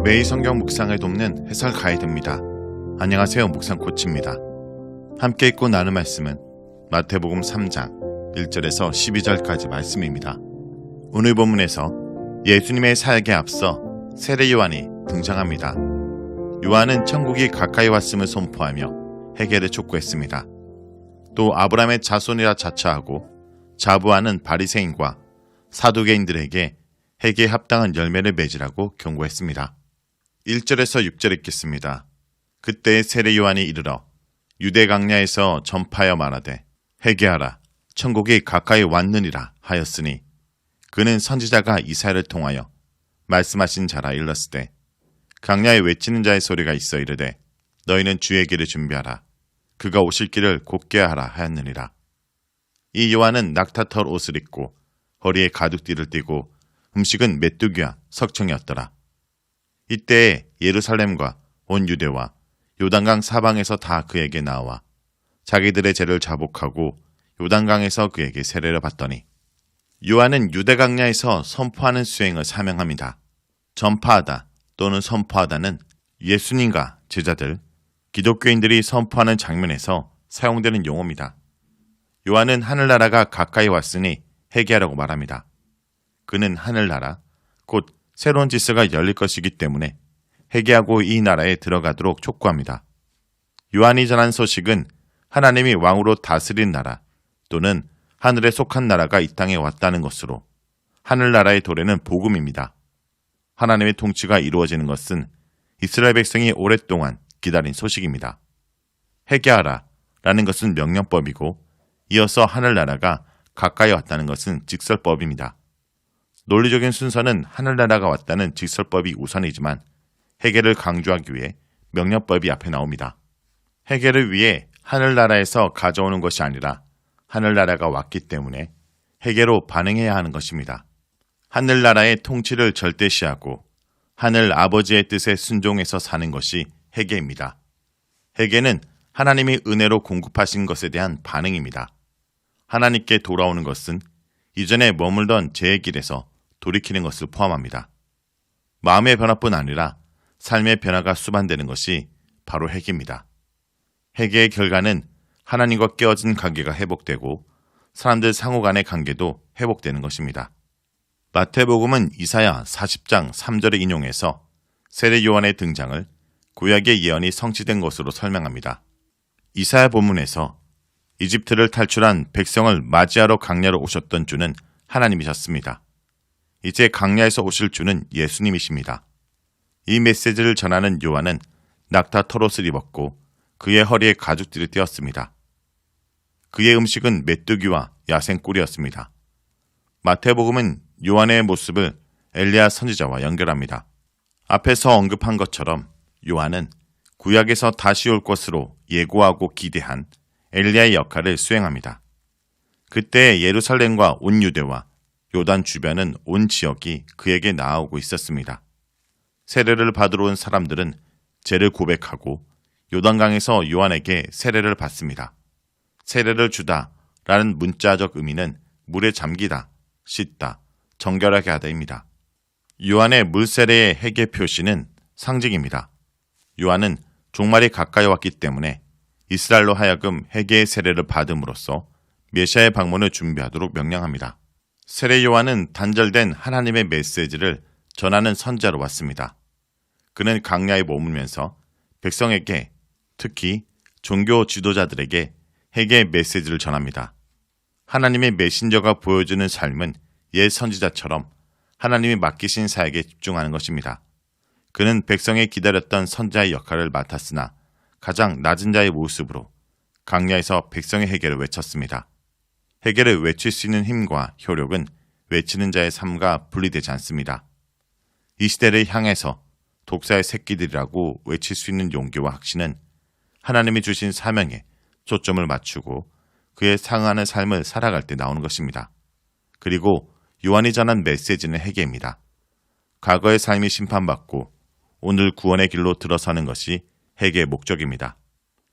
매일 성경 묵상을 돕는 해설 가이드입니다. 안녕하세요. 묵상 코치입니다. 함께 읽고 나눌 말씀은 마태복음 3장 1절에서 12절까지 말씀입니다. 오늘 본문에서 예수님의 사역에 앞서 세례 요한이 등장합니다. 요한은 천국이 가까이 왔음을 선포하며 회개를 촉구했습니다. 또 아브라함의 자손이라 자처하고 자부하는 바리새인과 사두개인들에게 회개에 합당한 열매를 맺으라고 경고했습니다. 1절에서 6절 읽겠습니다. 그때 세례 요한이 이르러 유대 강야에서 전파하여 말하되 회개하라 천국이 가까이 왔느니라 하였으니 그는 선지자가 이사야를 통하여 말씀하신 자라 일렀으되 강야에 외치는 자의 소리가 있어 이르되 너희는 주의 길을 준비하라 그가 오실 길을 곧게 하라 하였느니라. 이 요한은 낙타털 옷을 입고 허리에 가죽띠를 띠고 음식은 메뚜기와 석청이었더라. 이때에 예루살렘과 온 유대와 요단강 사방에서 다 그에게 나와 자기들의 죄를 자복하고 요단강에서 그에게 세례를 받더니 요한은 유대 강야에서 선포하는 수행을 사명합니다. 전파하다 또는 선포하다는 예수님과 제자들, 기독교인들이 선포하는 장면에서 사용되는 용어입니다. 요한은 하늘나라가 가까이 왔으니 회개하라고 말합니다. 그는 하늘나라, 곧 새로운 질서가 열릴 것이기 때문에 회개하고 이 나라에 들어가도록 촉구합니다. 요한이 전한 소식은 하나님이 왕으로 다스린 나라 또는 하늘에 속한 나라가 이 땅에 왔다는 것으로 하늘나라의 도래는 복음입니다. 하나님의 통치가 이루어지는 것은 이스라엘 백성이 오랫동안 기다린 소식입니다. 회개하라 라는 것은 명령법이고 이어서 하늘나라가 가까이 왔다는 것은 직설법입니다. 논리적인 순서는 하늘나라가 왔다는 직설법이 우선이지만 회개를 강조하기 위해 명령법이 앞에 나옵니다. 회개를 위해 하늘나라에서 가져오는 것이 아니라 하늘나라가 왔기 때문에 회개로 반응해야 하는 것입니다. 하늘나라의 통치를 절대시하고 하늘 아버지의 뜻에 순종해서 사는 것이 회개입니다. 회개는 하나님이 은혜로 공급하신 것에 대한 반응입니다. 하나님께 돌아오는 것은 이전에 머물던 죄의 길에서 돌이키는 것을 포함합니다. 마음의 변화뿐 아니라 삶의 변화가 수반되는 것이 바로 회개입니다. 회개의 결과는 하나님과 깨어진 관계가 회복되고 사람들 상호 간의 관계도 회복되는 것입니다. 마태복음은 이사야 40장 3절을 인용해서 세례 요한의 등장을 구약의 예언이 성취된 것으로 설명합니다. 이사야 본문에서 이집트를 탈출한 백성을 맞이하러 강야로 오셨던 주는 하나님이셨습니다. 이제 강야에서 오실 주는 예수님이십니다. 이 메시지를 전하는 요한은 낙타 털옷을 입었고 그의 허리에 가죽띠를 띄었습니다. 그의 음식은 메뚜기와 야생꿀이었습니다. 마태복음은 요한의 모습을 엘리야 선지자와 연결합니다. 앞에서 언급한 것처럼 요한은 구약에서 다시 올 것으로 예고하고 기대한 엘리야의 역할을 수행합니다. 그때 예루살렘과 온 유대와 요단 주변은 온 지역이 그에게 나아오고 있었습니다. 세례를 받으러 온 사람들은 죄를 고백하고 요단강에서 요한에게 세례를 받습니다. 세례를 주다 라는 문자적 의미는 물에 잠기다, 씻다, 정결하게 하다입니다. 요한의 물세례의 회개 표시는 상징입니다. 요한은 종말이 가까이 왔기 때문에 이스라엘로 하여금 회개의 세례를 받음으로써 메시아의 방문을 준비하도록 명령합니다. 세례 요한은 단절된 하나님의 메시지를 전하는 선자로 왔습니다. 그는 강야에 머물면서 백성에게 특히 종교 지도자들에게 회개의 메시지를 전합니다. 하나님의 메신저가 보여주는 삶은 옛 선지자처럼 하나님이 맡기신 사역에 집중하는 것입니다. 그는 백성이 기다렸던 선자의 역할을 맡았으나 가장 낮은 자의 모습으로 강야에서 백성의 회개를 외쳤습니다. 회개를 외칠 수 있는 힘과 효력은 외치는 자의 삶과 분리되지 않습니다. 이 시대를 향해서 독사의 새끼들이라고 외칠 수 있는 용기와 확신은 하나님이 주신 사명에 초점을 맞추고 그에 상응하는 삶을 살아갈 때 나오는 것입니다. 그리고 요한이 전한 메시지는 회개입니다. 과거의 삶이 심판받고 오늘 구원의 길로 들어서는 것이 회개의 목적입니다.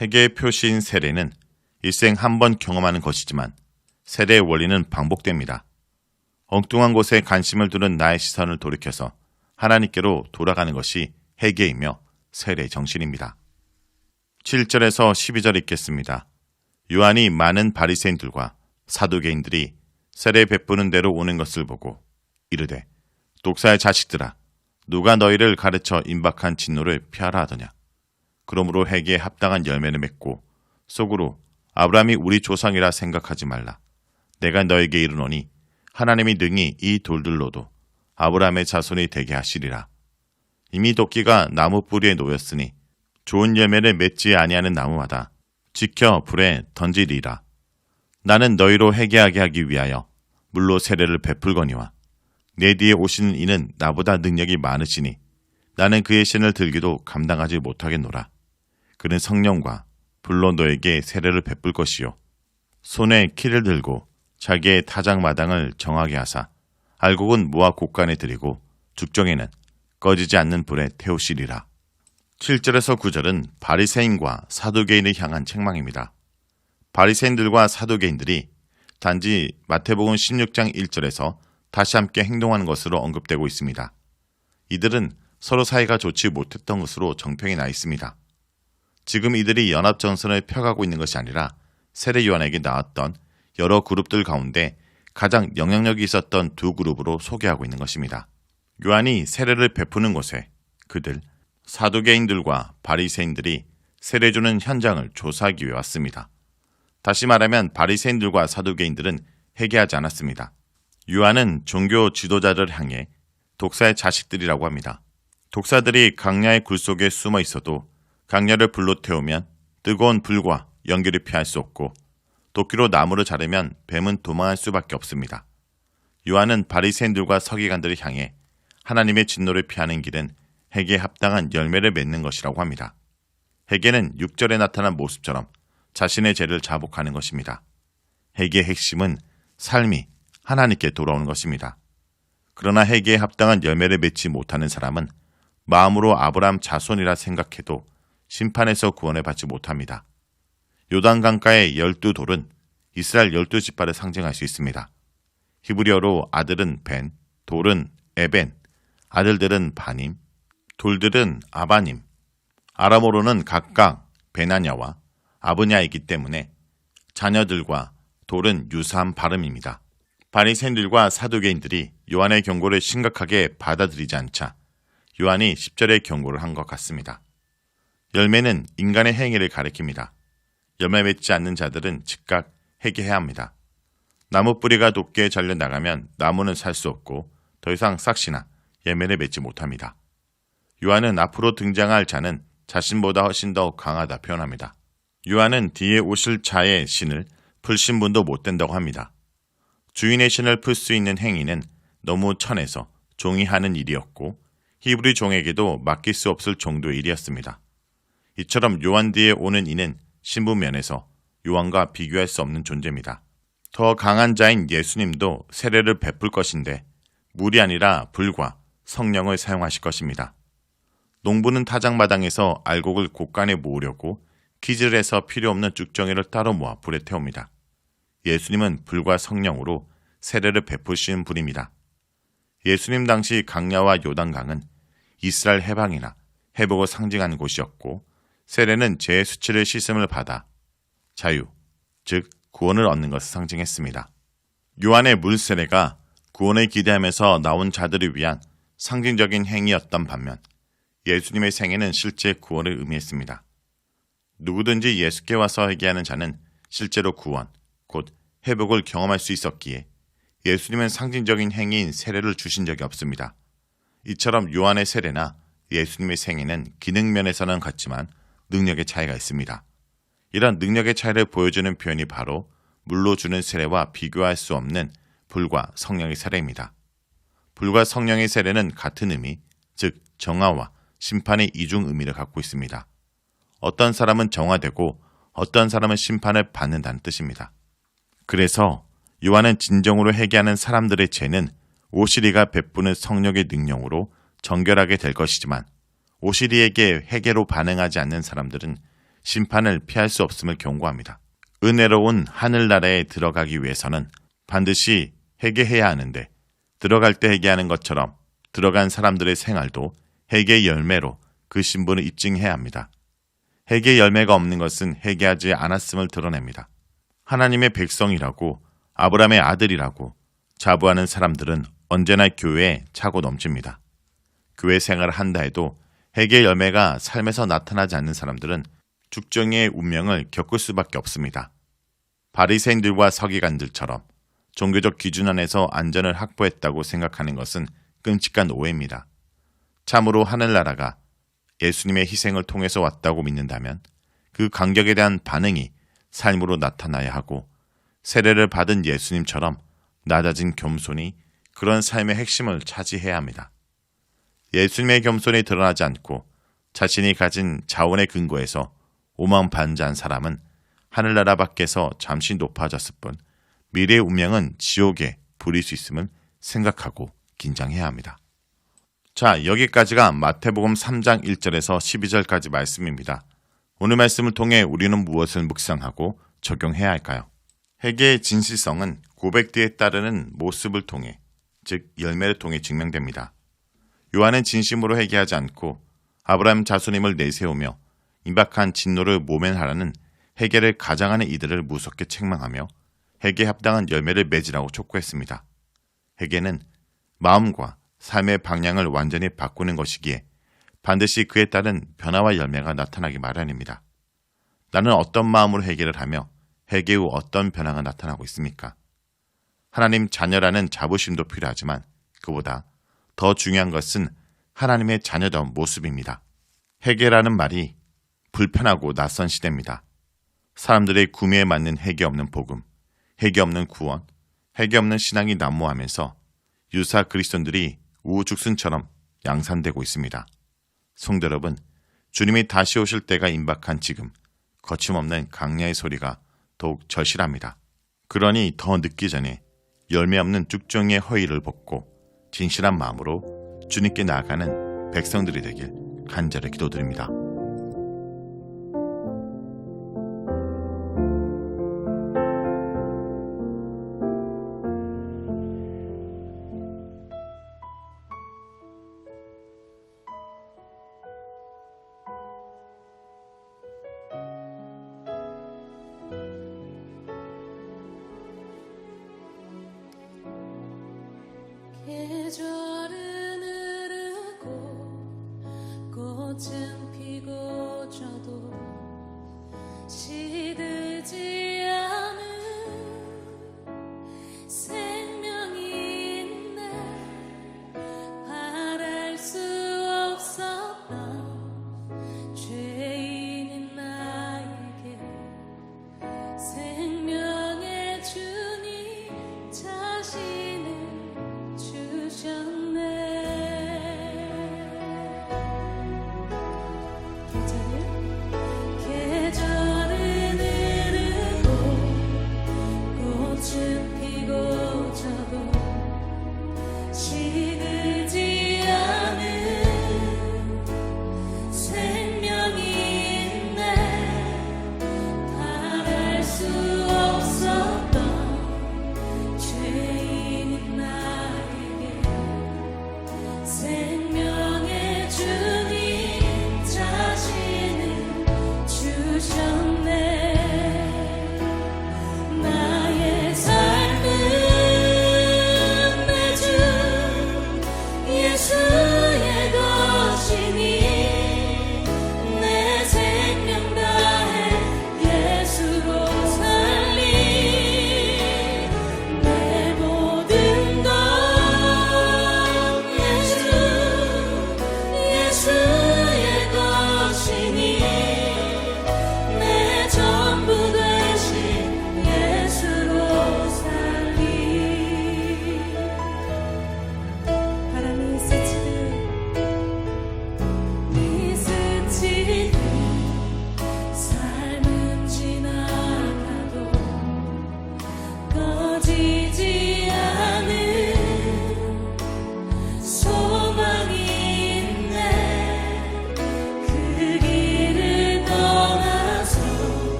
회개의 표시인 세례는 일생 한 번 경험하는 것이지만 세례의 원리는 반복됩니다. 엉뚱한 곳에 관심을 두는 나의 시선을 돌이켜서 하나님께로 돌아가는 것이 회개이며 세례 정신입니다. 7절에서 12절 읽겠습니다. 요한이 많은 바리새인들과 사두개인들이 세례 베푸는 대로 오는 것을 보고 이르되 독사의 자식들아 누가 너희를 가르쳐 임박한 진노를 피하라 하더냐. 그러므로 회개에 합당한 열매를 맺고 속으로 아브라함이 우리 조상이라 생각하지 말라. 내가 너에게 이르노니 하나님이 능히 이 돌들로도 아브라함의 자손이 되게 하시리라. 이미 도끼가 나무 뿌리에 놓였으니 좋은 열매를 맺지 아니하는 나무마다 지켜 불에 던지리라. 나는 너희로 회개하게 하기 위하여 물로 세례를 베풀거니와 내 뒤에 오시는 이는 나보다 능력이 많으시니 나는 그의 신을 들기도 감당하지 못하겠노라. 그는 성령과 불로 너에게 세례를 베풀 것이요 손에 키를 들고 자기의 타작마당을 정하게 하사 알곡은 모아 곡간에 들이고 죽정에는 꺼지지 않는 불에 태우시리라. 7절에서 9절은 바리새인과 사두개인을 향한 책망입니다. 바리새인들과 사두개인들이 단지 마태복음 16장 1절에서 다시 함께 행동하는 것으로 언급되고 있습니다. 이들은 서로 사이가 좋지 못했던 것으로 정평이 나 있습니다. 지금 이들이 연합전선을 펴가고 있는 것이 아니라 세례 요한에게 나왔던 여러 그룹들 가운데 가장 영향력이 있었던 두 그룹으로 소개하고 있는 것입니다. 요한이 세례를 베푸는 곳에 그들 사두개인들과 바리새인들이 세례 주는 현장을 조사하기 위해 왔습니다. 다시 말하면 바리새인들과 사두개인들은 회개하지 않았습니다. 요한은 종교 지도자를 향해 독사의 자식들이라고 합니다. 독사들이 강야의 굴 속에 숨어 있어도 강야를 불로 태우면 뜨거운 불과 연기를 피할 수 없고 도끼로 나무를 자르면 뱀은 도망할 수밖에 없습니다. 요한은 바리새인들과 서기관들을 향해 하나님의 진노를 피하는 길은 회개에 합당한 열매를 맺는 것이라고 합니다. 회개는 6절에 나타난 모습처럼 자신의 죄를 자복하는 것입니다. 회개의 핵심은 삶이 하나님께 돌아오는 것입니다. 그러나 회개에 합당한 열매를 맺지 못하는 사람은 마음으로 아브라함 자손이라 생각해도 심판에서 구원을 받지 못합니다. 요단강가의 12돌은 이스라엘 12지파를 상징할 수 있습니다. 히브리어로 아들은 벤, 돌은 에벤, 아들들은 바님, 돌들은 아바님, 아람어로는 각각 베나냐와 아브냐이기 때문에 자녀들과 돌은 유사한 발음입니다. 바리새인들과 사두개인들이 요한의 경고를 심각하게 받아들이지 않자 요한이 10절의 경고를 한 것 같습니다. 열매는 인간의 행위를 가리킵니다. 열매 맺지 않는 자들은 즉각 회개해야 합니다. 나무 뿌리가 높게 잘려 나가면 나무는 살 수 없고 더 이상 싹시나 열매를 맺지 못합니다. 요한은 앞으로 등장할 자는 자신보다 훨씬 더 강하다 표현합니다. 요한은 뒤에 오실 자의 신을 풀 신분도 못 된다고 합니다. 주인의 신을 풀 수 있는 행위는 너무 천해서 종이 하는 일이었고 히브리 종에게도 맡길 수 없을 정도의 일이었습니다. 이처럼 요한 뒤에 오는 이는 신분면에서 요한과 비교할 수 없는 존재입니다. 더 강한 자인 예수님도 세례를 베풀 것인데 물이 아니라 불과 성령을 사용하실 것입니다. 농부는 타작마당에서 알곡을 곡간에 모으려고 기질을 해서 필요 없는 쭉정이를 따로 모아 불에 태웁니다. 예수님은 불과 성령으로 세례를 베푸시는 분입니다. 예수님 당시 강야와 요단강은 이스라엘 해방이나 회복을 상징하는 곳이었고 세례는 죄의 수치를 씻음을 받아 자유, 즉 구원을 얻는 것을 상징했습니다. 요한의 물 세례가 구원을 기대하면서 나온 자들을 위한 상징적인 행위였던 반면 예수님의 생애는 실제 구원을 의미했습니다. 누구든지 예수께 와서 회개하는 자는 실제로 구원, 곧 회복을 경험할 수 있었기에 예수님은 상징적인 행위인 세례를 주신 적이 없습니다. 이처럼 요한의 세례나 예수님의 생애는 기능면에서는 같지만 능력의 차이가 있습니다. 이런 능력의 차이를 보여주는 표현이 바로 물로 주는 세례와 비교할 수 없는 불과 성령의 세례입니다. 불과 성령의 세례는 같은 의미, 즉 정화와 심판의 이중 의미를 갖고 있습니다. 어떤 사람은 정화되고 어떤 사람은 심판을 받는다는 뜻입니다. 그래서 요한은 진정으로 회개하는 사람들의 죄는 오시리가 베푸는 성령의 능력으로 정결하게 될 것이지만 오시리에게 회개로 반응하지 않는 사람들은 심판을 피할 수 없음을 경고합니다. 은혜로운 하늘나라에 들어가기 위해서는 반드시 회개해야 하는데 들어갈 때 회개하는 것처럼 들어간 사람들의 생활도 회개의 열매로 그 신분을 입증해야 합니다. 회개의 열매가 없는 것은 회개하지 않았음을 드러냅니다. 하나님의 백성이라고 아브라함의 아들이라고 자부하는 사람들은 언제나 교회에 차고 넘칩니다. 교회 생활을 한다 해도 회개의 열매가 삶에서 나타나지 않는 사람들은 죽정의 운명을 겪을 수밖에 없습니다. 바리새인들과 서기관들처럼 종교적 기준 안에서 안전을 확보했다고 생각하는 것은 끔찍한 오해입니다. 참으로 하늘나라가 예수님의 희생을 통해서 왔다고 믿는다면 그 간격에 대한 반응이 삶으로 나타나야 하고 세례를 받은 예수님처럼 낮아진 겸손이 그런 삶의 핵심을 차지해야 합니다. 예수님의 겸손이 드러나지 않고 자신이 가진 자원의 근거에서 오만반자한 사람은 하늘나라 밖에서 잠시 높아졌을 뿐 미래의 운명은 지옥에 부릴 수 있음을 생각하고 긴장해야 합니다. 자, 여기까지가 마태복음 3장 1절에서 12절까지 말씀입니다. 오늘 말씀을 통해 우리는 무엇을 묵상하고 적용해야 할까요? 회개의 진실성은 고백 뒤에 따르는 모습을 통해, 즉 열매를 통해 증명됩니다. 요한은 진심으로 회개하지 않고 아브라함 자손임을 내세우며 임박한 진노를 모면하라는 회개를 가장하는 이들을 무섭게 책망하며 회개에 합당한 열매를 맺으라고 촉구했습니다. 회개는 마음과 삶의 방향을 완전히 바꾸는 것이기에 반드시 그에 따른 변화와 열매가 나타나기 마련입니다. 나는 어떤 마음으로 회개를 하며 회개 후 어떤 변화가 나타나고 있습니까? 하나님 자녀라는 자부심도 필요하지만 그보다 더 중요한 것은 하나님의 자녀다운 모습입니다. 회개라는 말이 불편하고 낯선 시대입니다. 사람들의 구미에 맞는 회개 없는 복음, 회개 없는 구원, 회개 없는 신앙이 난무하면서 유사 그리스도인들이 우후죽순처럼 양산되고 있습니다. 성도 여러분, 주님이 다시 오실 때가 임박한 지금 거침없는 강야의 소리가 더욱 절실합니다. 그러니 더 늦기 전에 열매 없는 죽정의 허위를 벗고 진실한 마음으로 주님께 나아가는 백성들이 되길 간절히 기도드립니다. 계절은 흐르고 꽃은